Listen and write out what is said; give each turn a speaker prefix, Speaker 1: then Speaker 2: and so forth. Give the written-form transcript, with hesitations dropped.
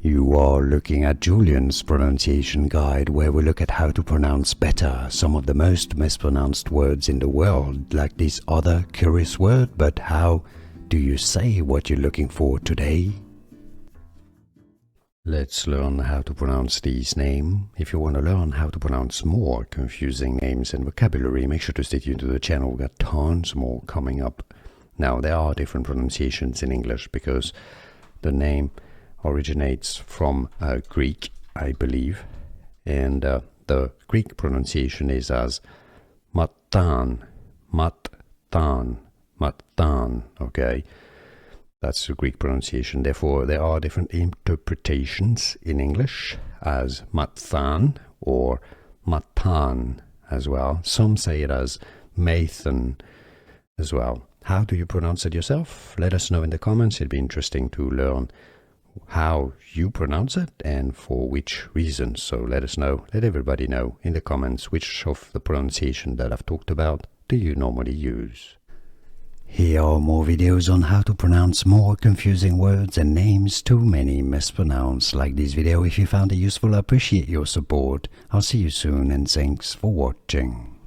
Speaker 1: You are looking at Julian's pronunciation guide, where we look at how to pronounce better some of the most mispronounced words in the world, like this other curious word. But how do you say what you're looking for today? Let's learn how to pronounce these names. If you want to learn how to pronounce more confusing names and vocabulary, make sure to stay tuned to the channel. We've got tons more coming up. Now, there are different pronunciations in English because the name originates from Greek, I believe, and the Greek pronunciation is as Matthan, Matthan, Matthan, okay? That's the Greek pronunciation. Therefore, there are different interpretations in English as Matthan or Matthan as well. Some say it as Matthan as well. How do you pronounce it yourself? Let us know in the comments. It'd be interesting to learn how you pronounce it and for which reasons. So let us know, let everybody know in the comments which of the pronunciation that I've talked about do you normally use. Here are more videos on how to pronounce more confusing words and names too many mispronounced. Like this video if you found it useful. I appreciate your support. I'll see you soon and thanks for watching.